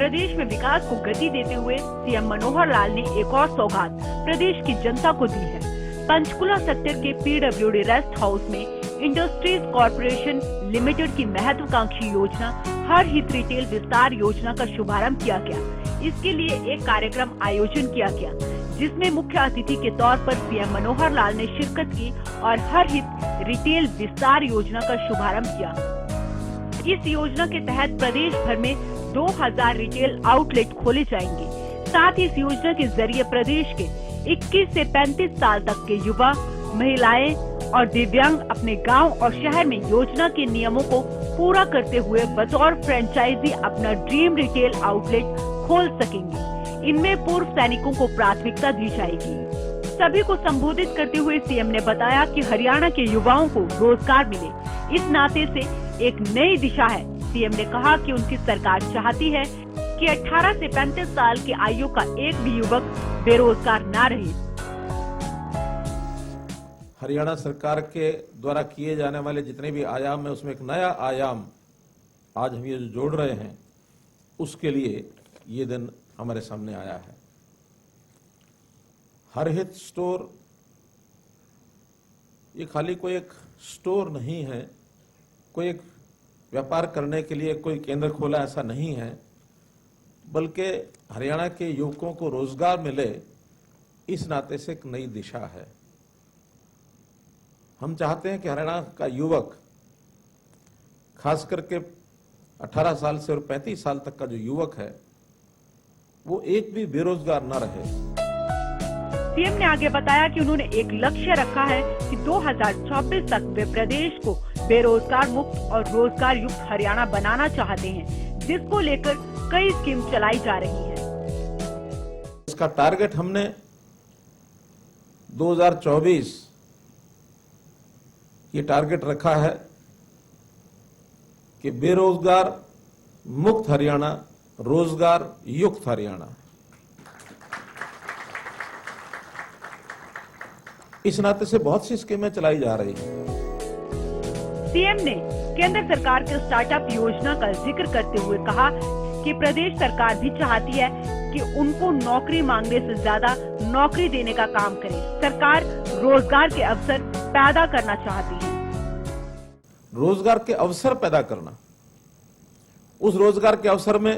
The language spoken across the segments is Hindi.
प्रदेश में विकास को गति देते हुए सीएम मनोहर लाल ने एक और सौगात प्रदेश की जनता को दी है। पंचकुला सेक्टर के पीडब्ल्यूडी रेस्ट हाउस में इंडस्ट्रीज कॉरपोरेशन लिमिटेड की महत्वाकांक्षी योजना हर हित रिटेल विस्तार योजना का शुभारंभ किया गया। इसके लिए एक कार्यक्रम आयोजन किया गया, जिसमें मुख्य अतिथि के तौर पर सीएम मनोहर लाल ने शिरकत की और हर हित रिटेल विस्तार योजना का शुभारंभ किया। इस योजना के तहत प्रदेश भर में 2000 रिटेल आउटलेट खोले जाएंगे। साथ ही इस योजना के जरिए प्रदेश के 21 से 35 साल तक के युवा, महिलाएं और दिव्यांग अपने गांव और शहर में योजना के नियमों को पूरा करते हुए बतौर फ्रेंचाइजी अपना ड्रीम रिटेल आउटलेट खोल सकेंगे। इनमें पूर्व सैनिकों को प्राथमिकता दी जाएगी। सभी को संबोधित करते हुए सीएम ने बताया कि हरियाणा के युवाओं को रोजगार मिले, इस नाते से एक नई दिशा है। सीएम ने कहा कि उनकी सरकार चाहती है कि 18 से 35 साल की आयु का एक भी युवक बेरोजगार न रहे। हरियाणा सरकार के द्वारा किए जाने वाले जितने भी आयाम है, उसमें एक नया आयाम आज हम ये जो जोड़ रहे हैं, उसके लिए ये दिन हमारे सामने आया है। हर हित स्टोर ये खाली कोई एक स्टोर नहीं है, कोई एक व्यापार करने के लिए कोई केंद्र खोला ऐसा नहीं है, बल्कि हरियाणा के युवकों को रोजगार मिले, इस नाते से एक नई दिशा है। हम चाहते हैं कि हरियाणा का युवक, खास करके 18 साल से और 35 साल तक का जो युवक है, वो एक भी बेरोजगार न रहे। सीएम ने आगे बताया कि उन्होंने एक लक्ष्य रखा है कि 2024 तक वे प्रदेश को बेरोजगार मुक्त और रोजगार युक्त हरियाणा बनाना चाहते हैं, जिसको लेकर कई स्कीम चलाई जा रही है। इसका टारगेट हमने 2024 ये टारगेट रखा है कि बेरोजगार मुक्त हरियाणा, रोजगार युक्त हरियाणा। इस नाते से बहुत सी स्कीमें चलाई जा रही हैं। सीएम ने केंद्र सरकार के स्टार्टअप योजना का जिक्र करते हुए कहा कि प्रदेश सरकार भी चाहती है कि उनको नौकरी मांगने से ज्यादा नौकरी देने का काम करे। सरकार रोजगार के अवसर पैदा करना चाहती है। रोजगार के अवसर पैदा करना, उस रोजगार के अवसर में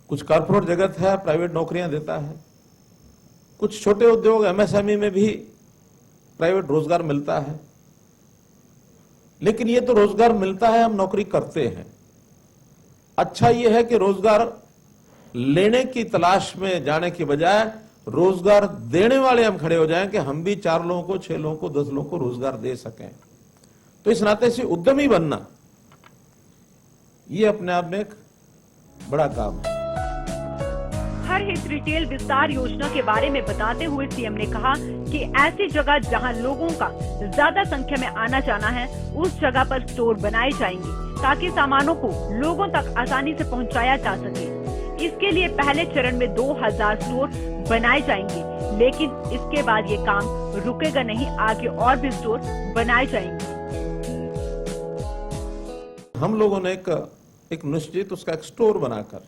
कुछ कॉर्पोरेट जगत है, प्राइवेट नौकरियां देता है, कुछ छोटे उद्योग एमएसएमई में भी प्राइवेट रोजगार मिलता है। लेकिन ये तो रोजगार मिलता है, हम नौकरी करते हैं। अच्छा ये है कि रोजगार लेने की तलाश में जाने की बजाय रोजगार देने वाले हम खड़े हो जाएं कि हम भी 4 लोगों को, 6 लोगों को, 10 लोगों को रोजगार दे सकें। तो इस नाते से उद्यमी बनना ये अपने आप में एक बड़ा काम है। हर हित रिटेल विस्तार योजना के बारे में बताते हुए सीएम ने कहा कि ऐसी जगह जहां लोगों का ज्यादा संख्या में आना जाना है, उस जगह पर स्टोर बनाए जाएंगे ताकि सामानों को लोगों तक आसानी से पहुंचाया जा सके। इसके लिए पहले चरण में 2000 स्टोर बनाए जाएंगे, लेकिन इसके बाद ये काम रुकेगा नहीं, आगे और भी स्टोर बनाए जाएंगे। हम लोगों ने एक निश्चित उसका एक स्टोर बनाकर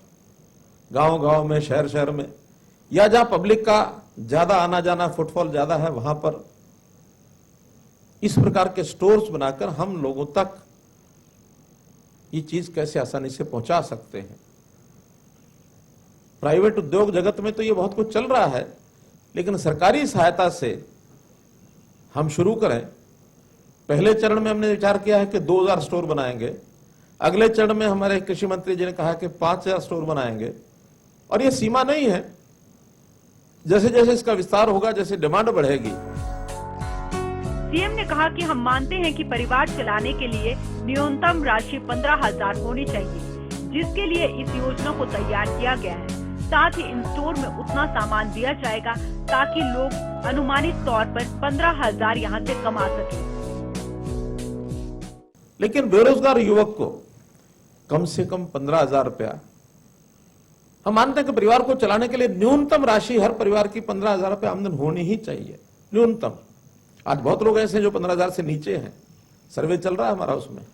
गांव-गांव में, शहर-शहर में, या जहां पब्लिक का ज्यादा आना जाना, फुटफॉल ज्यादा है, वहां पर इस प्रकार के स्टोर्स बनाकर हम लोगों तक ये चीज कैसे आसानी से पहुंचा सकते हैं। प्राइवेट उद्योग जगत में तो ये बहुत कुछ चल रहा है, लेकिन सरकारी सहायता से हम शुरू करें। पहले चरण में हमने विचार किया है कि 2000 स्टोर बनाएंगे। अगले चरण में हमारे कृषि मंत्री जी ने कहा कि 5000 स्टोर बनाएंगे। और ये सीमा नहीं है, जैसे जैसे इसका विस्तार होगा, जैसे डिमांड बढ़ेगी। सीएम ने कहा कि हम मानते हैं कि परिवार चलाने के लिए न्यूनतम राशि 15,000 होनी चाहिए, जिसके लिए इस योजना को तैयार किया गया है। साथ ही इन स्टोर में उतना सामान दिया जाएगा ताकि लोग अनुमानित तौर पर 15,000 यहाँ से कमा सकें। लेकिन बेरोजगार युवक को कम से कम 15,000 रुपया, हम मानते हैं कि परिवार को चलाने के लिए न्यूनतम राशि हर परिवार की 15,000 रुपये आमदन होनी ही चाहिए, न्यूनतम। आज बहुत लोग ऐसे हैं जो 15,000 से नीचे हैं, सर्वे चल रहा है हमारा, उसमें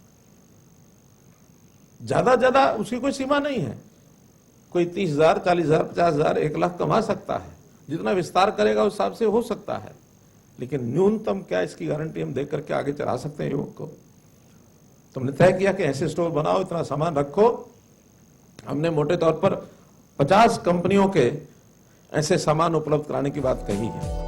ज्यादा उसकी कोई सीमा नहीं है। कोई 30,000, 40,000, 50,000, 1 लाख कमा सकता है। जितना विस्तार करेगा उस हिसाब से हो सकता है, लेकिन न्यूनतम क्या इसकी गारंटी हम देकर के आगे चला सकते हैं युवक को। तुमने तय किया कि ऐसे स्टोर बनाओ, इतना सामान रखो। हमने मोटे तौर पर 50 कंपनियों के ऐसे सामान उपलब्ध कराने की बात कही है।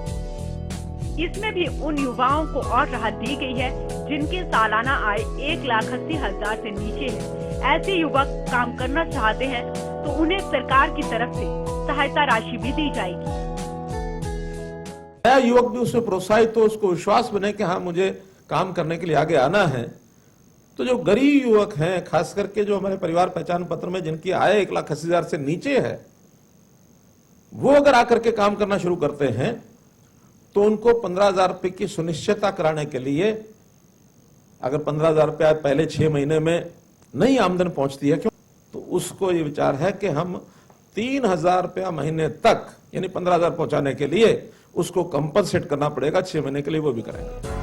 इसमें भी उन युवाओं को और राहत दी गई है जिनकी सालाना आय 1,80,000 से नीचे है। ऐसे युवक काम करना चाहते हैं तो उन्हें सरकार की तरफ से सहायता राशि भी दी जाएगी। नया युवक भी उसमें प्रोत्साहित हो, उसको विश्वास बने कि हाँ मुझे काम करने के लिए आगे आना है। तो जो गरीब युवक हैं, खास करके जो हमारे परिवार पहचान पत्र में जिनकी आय 1,80,000 से नीचे है, वो अगर आकर के काम करना शुरू करते हैं तो उनको 15,000 रुपए की सुनिश्चितता कराने के लिए, अगर 15,000 रुपया पहले 6 महीने में नहीं आमदन पहुंचती है, क्यों, तो उसको ये विचार है कि हम 3,000 रुपया महीने तक, यानी 15,000 पहुंचाने के लिए उसको कंपनसेट करना पड़ेगा 6 महीने के लिए, वो भी करेंगे।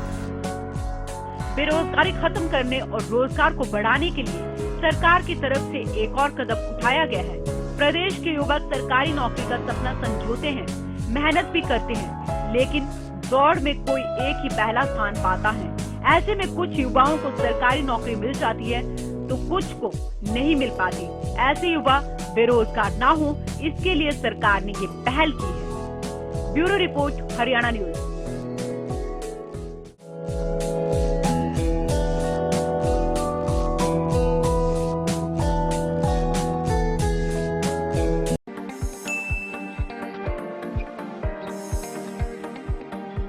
बेरोजगारी खत्म करने और रोजगार को बढ़ाने के लिए सरकार की तरफ से एक और कदम उठाया गया है। प्रदेश के युवक सरकारी नौकरी का सपना संजोते हैं, मेहनत भी करते हैं, लेकिन दौड़ में कोई एक ही पहला स्थान पाता है। ऐसे में कुछ युवाओं को सरकारी नौकरी मिल जाती है तो कुछ को नहीं मिल पाती। ऐसे युवा बेरोजगार ना हो, इसके लिए सरकार ने ये पहल की है। Bureau report, Haryana news.